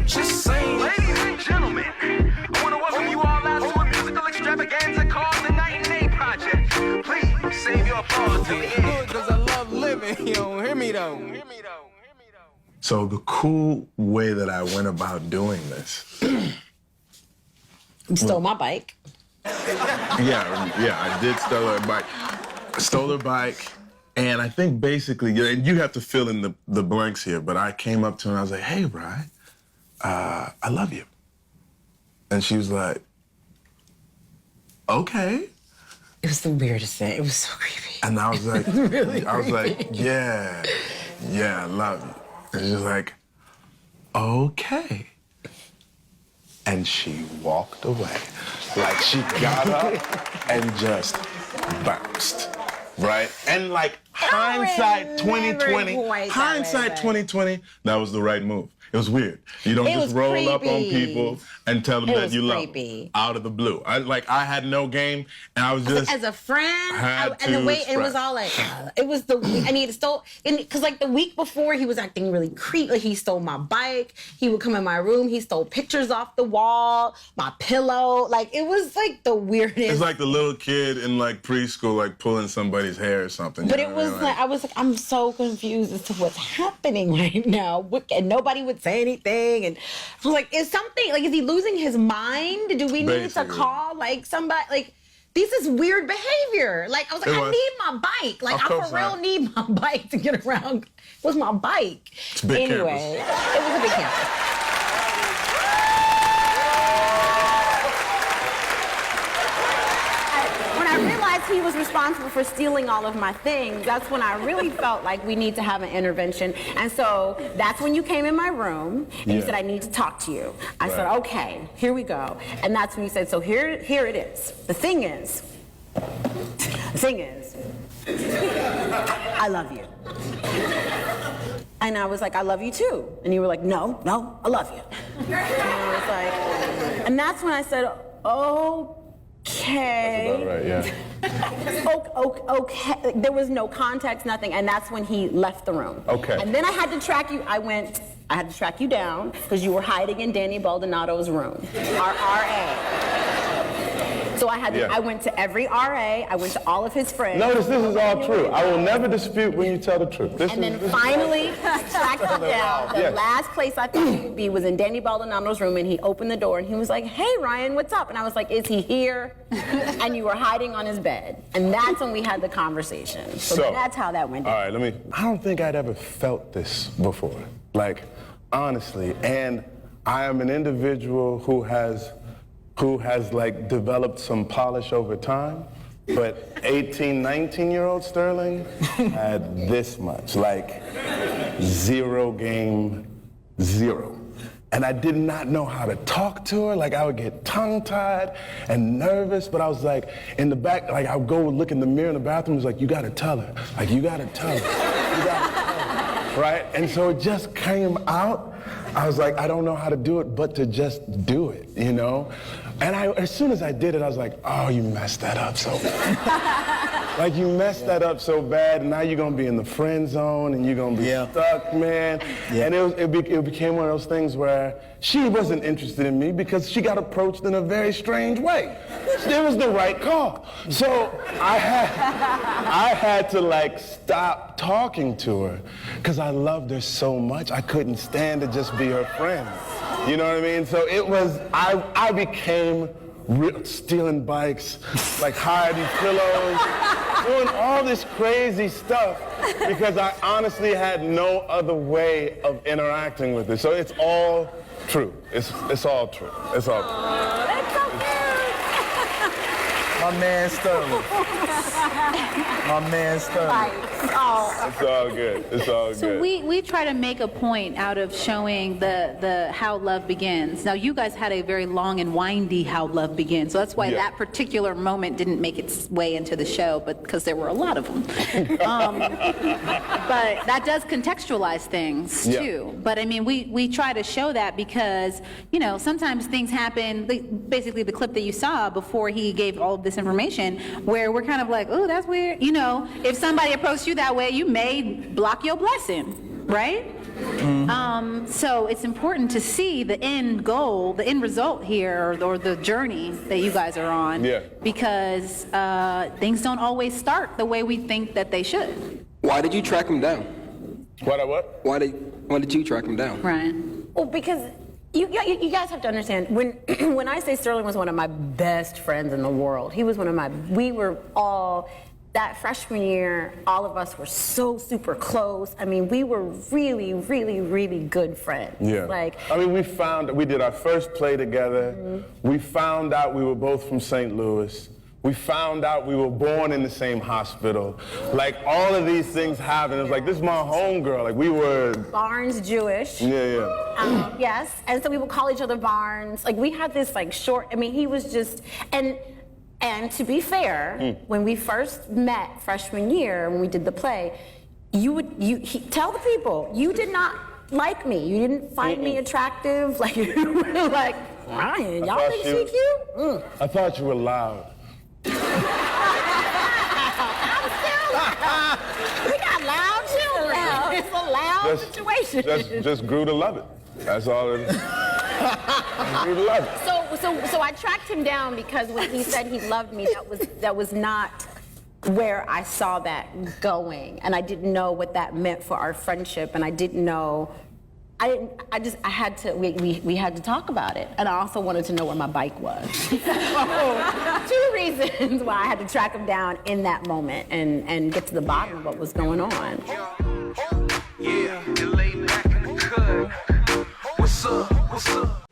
Just saying. Ladies and gentlemen, I want to welcome you all out to a musical extravaganza called the Night and Day Project. Please save your applause till the end. Good, cause I love living. You don't hear me though. So the cool way that I went about doing this. You stole my bike. Yeah, I did steal her bike. Stole her bike, and I think basically, and you have to fill in the blanks here, but I came up to her and I was like, hey, Ryan, I love you. And she was like, okay. It was the weirdest thing. It was so creepy. And I was like, really I was like, yeah, I love you. And she was like, okay. And she walked away. Like she got up and just bounced, right? And like hindsight 2020, that was the right move. It was weird. You don't just roll up on people and tell them that you love them out of the blue. I had no game, and I was just as a friend. And the way it was all like, it was the. And he stole, because like the week before he was acting really creepy. Like he stole my bike. He would come in my room. He stole pictures off the wall, my pillow. Like it was like the weirdest. It's like the little kid in like preschool, like pulling somebody's hair or something. But it was like I was like, I'm so confused as to what's happening right now. And nobody would say anything, and I was like, is he losing his mind? Do we need to call like somebody? Like, this is weird behavior. Like, I was like, I need my bike. Like, I for real need my bike to get around. It was my bike. It's a big campus. It was a big campus. I realized he was responsible for stealing all of my things. That's when I really felt like we need to have an intervention. And so that's when you came in my room and you said, I need to talk to you. I said, okay, here we go. And that's when you said, so here it is. The thing is, I love you. And I was like, I love you too. And you were like, no, I love you. And I was like, and that's when I said, okay. That's about right, yeah. Okay. There was no context, nothing, and that's when he left the room. Okay. And then I had to track you. I had to track you down because you were hiding in Danny Baldonado's room, our RA. So I went to every RA. I went to all of his friends. Notice this is all true. I will never dispute when you tell the truth. Then finally tracked you down. The last place I thought he would be was in Danny Baldonado's room, and he opened the door and he was like, hey, Ryan, what's up? And I was like, is he here? And you were hiding on his bed. And that's when we had the conversation. So that's how that went down. All right, I don't think I'd ever felt this before. Like, honestly. And I am an individual who has like developed some polish over time, but 18, 19-year-old Sterling had this much, like zero game, zero. And I did not know how to talk to her. Like I would get tongue-tied and nervous, but I was like in the back, like I would go look in the mirror in the bathroom, it was like, you gotta tell her. Like you gotta tell her, you gotta tell her, right? And so it just came out. I was like, I don't know how to do it, but to just do it, you know? And as soon as I did it, I was like, oh, you messed that up so bad. Like, you messed that up so bad, and now you're gonna be in the friend zone, and you're gonna be stuck, man. And it became one of those things where she wasn't interested in me because she got approached in a very strange way. It was the right call. So I had to, like, stop talking to her because I loved her so much. I couldn't stand to just be her friend. You know what I mean? So it was, I became stealing bikes, like hiding pillows, doing all this crazy stuff because I honestly had no other way of interacting with it. So it's all true. It's all true. It's all true. Oh, that's so My man Sterling. My man Sterling. It's all good. It's all good. So we try to make a point out of showing the how love begins. Now you guys had a very long and windy how love begins, so that's why that particular moment didn't make its way into the show, but because there were a lot of them. But that does contextualize things too. But I mean, we try to show that because sometimes things happen. Basically, the clip that you saw before he gave all of this information, where we're kind of like, oh, that's weird. If somebody approached you that way, you may block your blessing, right? So it's important to see the end goal, the end result here, or the journey that you guys are on. Yeah. Because things don't always start the way we think that they should. Why did you track him down? What? Why did you track him down? Ryan? Well, because you guys have to understand, when when I say Sterling was one of my best friends in the world, he was we were all, that freshman year, all of us were so super close. I mean, we were really, really, really good friends. Yeah. Like, I mean, we did our first play together. Mm-hmm. We found out we were both from St. Louis. We found out we were born in the same hospital. Like, all of these things happened. It was like, this is my homegirl. Like, we were... Barnes Jewish. Yeah. Yes, and so we would call each other Barnes. Like, we had this like short, I mean, he was just, and to be fair, when we first met freshman year, when we did the play, tell the people, you did not like me. You didn't find me attractive. Like, you were like, Ryan, y'all think she cute? I thought you were loud. I'm still loud. We got loud children. It's a loud situation. Just grew to love it. That's all it is. Grew to love it. So I tracked him down because when he said he loved me, that was not where I saw that going, and I didn't know what that meant for our friendship, and I didn't know. I had to. We had to talk about it, and I also wanted to know where my bike was. So, 2 reasons why I had to track him down in that moment and get to the bottom of what was going on. Yeah, Elaine back in the cut. What's up?